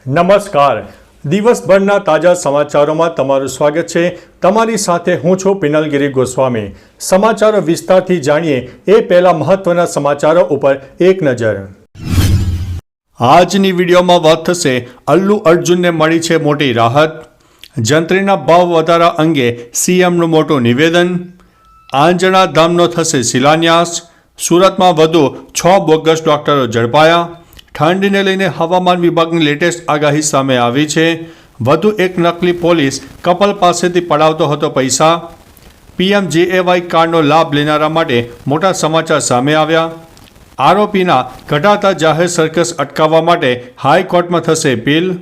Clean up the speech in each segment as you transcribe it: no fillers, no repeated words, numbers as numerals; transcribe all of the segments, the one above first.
નમસ્કાર. દિવસભરના તાજા સમાચારોમાં તમારું સ્વાગત છે. તમારી સાથે હું છું પિનલગીરી ગોસ્વામી. સમાચારો વિસ્તારથી જાણીએ એ પહેલા મહત્વના સમાચારો ઉપર એક નજર. આજની વિડીયોમાં વાત થશે અલ્લુ અર્જુનને મળી છે મોટી રાહત. જંત્રીના ભાવ વધારા અંગે સીએમનું મોટું નિવેદન. આંજણા ધામનો થશે શિલાન્યાસ. સુરતમાં વધુ 6 બોગસ ડોક્ટરો ઝડપાયા. ઠંડીને લઈને હવામાન વિભાગની લેટેસ્ટ આગાહી સામે આવી છે. વધુ એક નકલી પોલીસ કપલ પાસેથી પડાવતો હતો પૈસા. PMJAY કાર્ડનો લાભ લેનારા માટે મોટા સમાચાર સામે આવ્યા. આરોપીના ઘટાતા જાહેર સર્કસ અટકાવવા માટે હાઈકોર્ટમાં થશે અપીલ.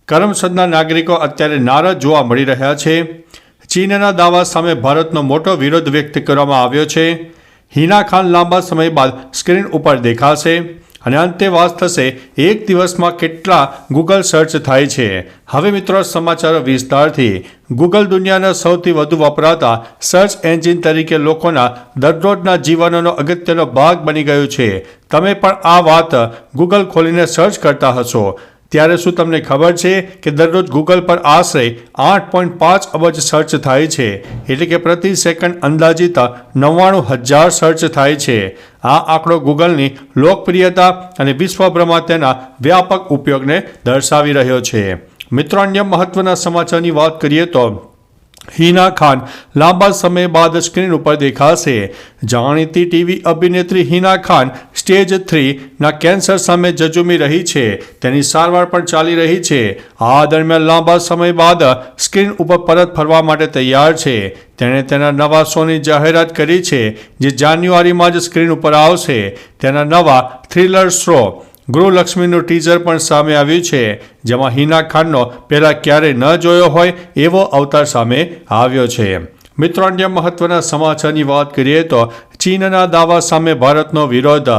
કરમસદના નાગરિકો અત્યારે નારાજ જોવા મળી રહ્યા છે. ચીનના દાવા સામે ભારતનો મોટો વિરોધ વ્યક્ત કરવામાં આવ્યો છે. હિના ખાન લાંબા સમય બાદ સ્ક્રીન ઉપર દેખાશે. અને અંતે વાત થશે એક દિવસમાં કેટલા ગૂગલ સર્ચ થાય છે. હવે મિત્રો સમાચારો વિસ્તારથી. ગૂગલ દુનિયાના સૌથી વધુ વપરાતા સર્ચ એન્જિન તરીકે લોકોના દરરોજના જીવનનો અગત્યનો ભાગ બની ગયું છે. તમે પણ આ વાત ગૂગલ ખોલીને સર્ચ કરતા હશો. ત્યારે શું તમને ખબર છે કે દરરોજ ગૂગલ પર આશરે 8.5 અબજ સર્ચ થાય છે, એટલે કે પ્રતિ સેકન્ડ અંદાજિત 99,000 સર્ચ થાય છે. આ આંકડો ગૂગલની લોકપ્રિયતા અને વિશ્વભરમાં તેના વ્યાપક ઉપયોગને દર્શાવી રહ્યો છે. મિત્રો, અન્ય મહત્વના સમાચારની વાત કરીએ તો હિના ખાન લાંબા સમય બાદ સ્ક્રીન ઉપર દેખાશે. જાણીતી ટીવી અભિનેત્રી હિના ખાન સ્ટેજ 3ના કેન્સર સામે ઝઝૂમી રહી છે. તેની સારવાર પણ ચાલી રહી છે. આ દરમિયાન લાંબા સમય બાદ સ્ક્રીન ઉપર પરત ફરવા માટે તૈયાર છે. તેણે તેના નવા શોની જાહેરાત કરી છે, જે જાન્યુઆરીમાં જ સ્ક્રીન ઉપર આવશે. તેના નવા થ્રિલર શો ગૃહલક્ષ્મીનું ટીઝર પણ સામે આવ્યું છે, જેમાં હિના ખાનનો પહેલાં ક્યારેય ન જોયો હોય એવો અવતાર સામે આવ્યો છે. મિત્રો, અન્ય મહત્વના સમાચારની વાત કરીએ તો ચીનના દાવા સામે ભારતનો વિરોધ.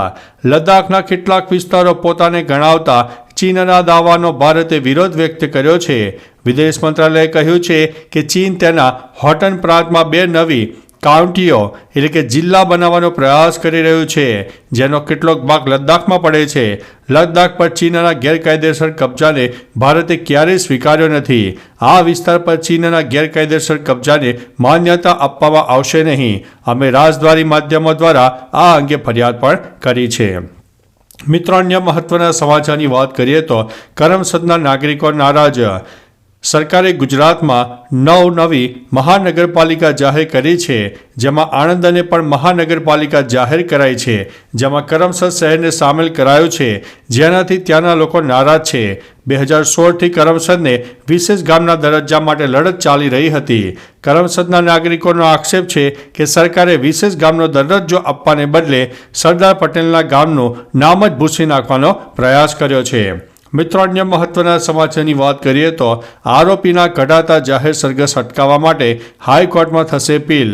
લદ્દાખના કેટલાક વિસ્તારો પોતાને ગણાવતા ચીનના દાવાનો ભારતે વિરોધ વ્યક્ત કર્યો છે. વિદેશ મંત્રાલયે કહ્યું છે કે ચીન તેના હોટન પ્રાંતમાં 2 નવી કાઉન્ટીઓ એટલે કે જિલ્લા બનાવવાનો પ્રયાસ કરી રહ્યું છે, જેનો કેટલોક ભાગ લદ્દાખમાં પડે છે. લદ્દાખ પર ચીનના ગેરકાયદેસર કબજાને ભારતે ક્યારેય સ્વીકાર્યો નથી. આ વિસ્તાર પર ચીનના ગેરકાયદેસર કબજાને માન્યતા આપવામાં આવશે નહીં. અમે રાજદ્વારી માધ્યમો દ્વારા આ અંગે ફરિયાદ પણ કરી છે. મિત્રો, અન્ય મહત્વના સમાચારની વાત કરીએ તો કરમસદના નાગરિકો નારાજ. સરકારે ગુજરાતમાં 9 નવી મહાનગરપાલિકા જાહેર કરી છે, જેમાં આણંદને પણ મહાનગરપાલિકા જાહેર કરાઈ છે, જેમાં કરમસદ શહેરને સામેલ કરાયું છે, જેનાથી ત્યાંના લોકો નારાજ છે. 2016થી કરમસદને વિશેષ ગામના દરજ્જા માટે લડત ચાલી રહી હતી. કરમસદના નાગરિકોનો આક્ષેપ છે કે સરકારે વિશેષ ગામનો દરજ્જો આપવાને બદલે સરદાર પટેલના ગામનું નામ જ ભૂંસી નાખવાનો પ્રયાસ કર્યો છે. મિત્રો, અન્ય મહત્વના સમાચારની વાત કરીએ તો આરોપીના ઘટાતા જાહેર સરઘસ અટકાવવા માટે હાઈકોર્ટમાં થશે અપીલ.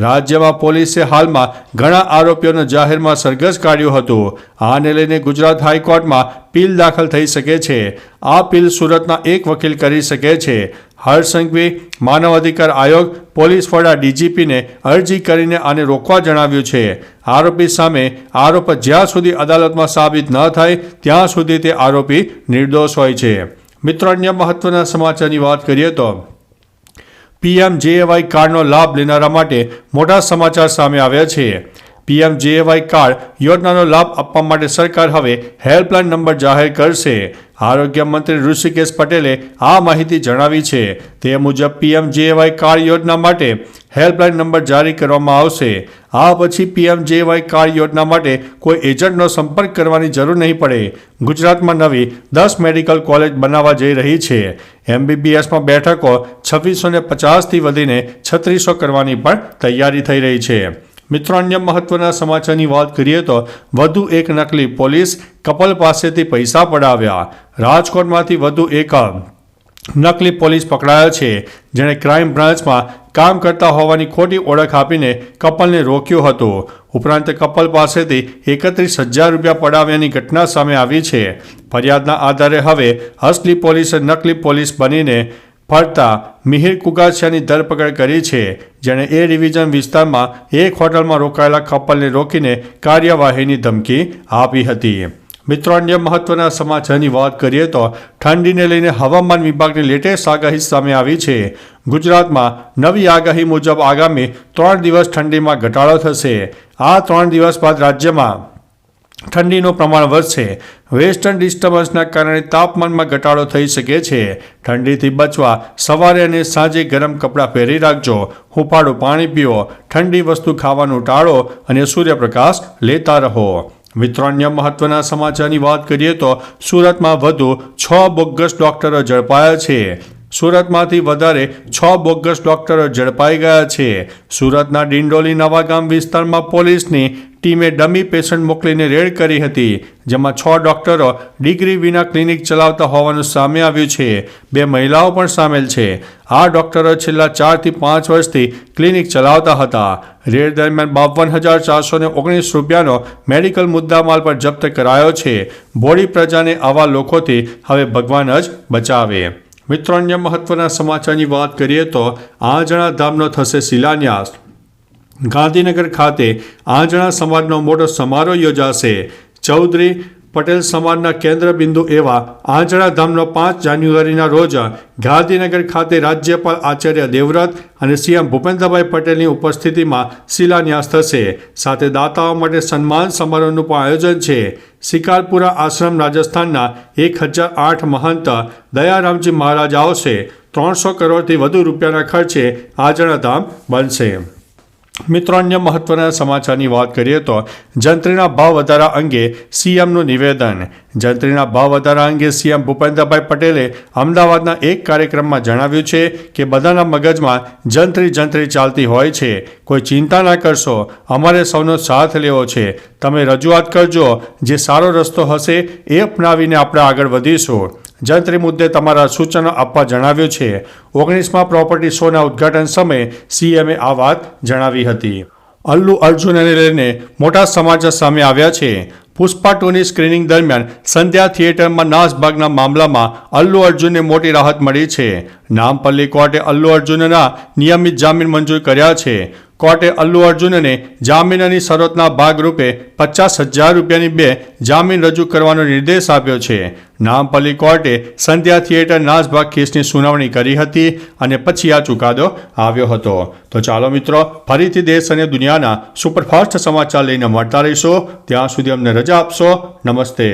રાજ્યમાં પોલીસે હાલમાં ઘણા આરોપીઓનો જાહેરમાં સરઘસ કાઢ્યું હતું. આને લઈને ગુજરાત હાઈકોર્ટમાં પીલ દાખલ થઈ શકે છે. આ પીલ સુરતના એક વકીલ કરી શકે છે. હર્ષ સંઘવી માનવ અધિકાર આયોગ પોલીસ વડા DGPને અરજી કરીને આને રોકવા જણાવ્યું છે. આરોપી સામે આરોપ જ્યાં સુધી અદાલતમાં સાબિત ન થાય ત્યાં સુધી તે આરોપી નિર્દોષ હોય છે. મિત્રો, અન્ય મહત્વના સમાચારની વાત કરીએ તો PMJAY કાર્ડનો લાભ લેનારા માટે મોટા સમાચાર સામે આવ્યા છે. PMJAY કાર્ડ યોજનાનો લાભ આપવા માટે સરકાર હવે હેલ્પલાઇન નંબર જાહેર કરશે. આરોગ્ય મંત્રી ઋષિકેશ પટેલે આ માહિતી જણાવી છે. તે મુજબ PMJAY કાર્ડ યોજના માટે હેલ્પલાઇન નંબર જારી કરવામાં આવશે. આ પછી PMJAY કાર્ડ યોજના માટે કોઈ એજન્ટનો સંપર્ક કરવાની જરૂર નહીં પડે. ગુજરાતમાં નવી 10 મેડિકલ કોલેજ બનાવવા જઈ રહી છે. MBBSમાં બેઠકો 2650થી વધીને 3600 કરવાની પણ તૈયારી થઈ રહી છે. મિત્રો, અન્ય મહત્વના સમાચારની વાત કરીએ તો વધુ એક નકલી પોલીસ કપલ પાસેથી પૈસા પડાવ્યા. રાજકોટમાંથી વધુ એક નકલી પોલીસ પકડાયા છે, જેણે ક્રાઇમ બ્રાન્ચમાં કામ કરતા હોવાની ખોટી ઓળખ આપીને કપલને રોક્યું હતું. ઉપરાંત કપલ પાસેથી 31,000 રૂપિયા પડાવ્યાની ઘટના સામે આવી છે. ફરિયાદના આધારે હવે અસલી પોલીસે નકલી પોલીસ બનીને ફરતા મિહિર કુગાસિયાની ધરપકડ કરી છે, જેણે એ ડિવિઝન વિસ્તારમાં એક હોટલમાં રોકાયેલા કપલને રોકીને કાર્યવાહીની ધમકી આપી હતી. મિત્રો, અન્ય મહત્વના સમાચારની વાત કરીએ તો ઠંડીને લઈને હવામાન વિભાગની લેટેસ્ટ આગાહી સામે આવી છે. ગુજરાતમાં નવી આગાહી મુજબ આગામી 3 દિવસ ઠંડીમાં ઘટાડો થશે. આ 3 દિવસ બાદ રાજ્યમાં ઠંડીનું પ્રમાણ વધશે. વેસ્ટર્ન ડિસ્ટર્બન્સના કારણે તાપમાનમાં ઘટાડો થઈ શકે છે. ઠંડીથી બચવા સવારે અને સાંજે ગરમ કપડાં પહેરી રાખજો. હુંફાળું પાણી પીઓ, ઠંડી વસ્તુ ખાવાનું ટાળો અને સૂર્યપ્રકાશ લેતા રહો. મિત્રો, અન્ય મહત્વના સમાચારની વાત કરીએ તો સુરતમાં વધુ 6 બોગસ ડોક્ટરો ઝડપાયા છે. સુરતમાંથી વધારે 6 બોગસ ડોક્ટરો ઝડપાઈ ગયા છે. સુરતના ડિંડોલી નવાગામ વિસ્તારમાં પોલીસની ટીમે ડમી પેશન્ટ મોકલીને રેડ કરી હતી, જેમાં 6 ડોક્ટરો ડિગ્રી વિના ક્લિનિક ચલાવતા હોવાનું સામે આવ્યું છે. 2 મહિલાઓ પણ સામેલ છે. આ ડોક્ટરો છેલ્લા 4 થી 5 વર્ષથી ક્લિનિક ચલાવતા હતા. રેડ દરમિયાન 52,419 રૂપિયાનો મેડિકલ મુદ્દામાલ પર જપ્ત કરાયો છે. બોડી પ્રજાને આવા લોકોથી હવે ભગવાન જ બચાવે. મિત્રો, અન્ય મહત્વના સમાચારની વાત કરીએ તો આંજણા ધામનો થશે શિલાન્યાસ. ગાંધીનગર ખાતે આંજણા સમાજનો મોટો સમારોહ યોજાશે. ચૌધરી પટેલ સમાજના કેન્દ્ર બિંદુ એવા આંજણા ધામનો 5 જાન્યુઆરીના રોજ ગાંધીનગર ખાતે રાજ્યપાલ આચાર્ય દેવવ્રત અને સીએમ ભૂપેન્દ્રભાઈ પટેલની ઉપસ્થિતિમાં શિલાન્યાસ થશે. સાથે દાતાઓ માટે સન્માન સમારોહનું પણ આયોજન છે. શિકારપુરા આશ્રમ રાજસ્થાનના 1008 મહંત દયારામજી મહારાજ આવશે. 300 કરોડથી વધુ રૂપિયાના ખર્ચે આંજણા ધામ બનશે. મિત્રો, અન્ય મહત્વના સમાચારની વાત કરીએ તો જંત્રીના ભાવ વધારા અંગે સીએમનું નિવેદન. જંત્રીના ભાવ વધારા અંગે સીએમ ભૂપેન્દ્રભાઈ પટેલે અમદાવાદના એક કાર્યક્રમમાં જણાવ્યું છે કે બધાના મગજમાં જંત્રી ચાલતી હોય છે. કોઈ ચિંતા ના કરશો, અમારે સૌનો સાથ લેવો છે. તમે રજૂઆત કરજો, જે સારો રસ્તો હશે એ અપનાવીને આપણે આગળ વધીશું. જંત્રી મુદ્દે તમારા સૂચનો આપવા જણાવ્યું છે. 19મા પ્રોપર્ટી શોના ઉદ્ઘાટન સમયે સીએમએ આ વાત જણાવી હતી. અલ્લુ અર્જુનને લઈને મોટા સમાચાર સામે આવ્યા છે. પુષ્પા 2ની સ્ક્રીનિંગ દરમિયાન સંધ્યા થિયેટરમાં નાસભાગના મામલામાં અલ્લુ અર્જુનને મોટી રાહત મળી છે. નામપલ્લી કોર્ટે અલ્લુ અર્જુનના નિયમિત જામીન મંજૂર કર્યા છે. કોર્ટે અલ્લુ અર્જુનને જામીનની શરતના ભાગરૂપે 50,000 રૂપિયાની 2 જામીન રજૂ કરવાનો નિર્દેશ આપ્યો છે. નામપલ્લી કોર્ટે સંધ્યા થિયેટર નાસભાગ કેસની સુનાવણી કરી હતી અને પછી આ ચુકાદો આવ્યો હતો. તો ચાલો મિત્રો, ફરીથી દેશ અને દુનિયાના સુપરફાસ્ટ સમાચાર લઈને મળતા રહીશું. ત્યાં સુધી અમને રજા આપશો. નમસ્તે.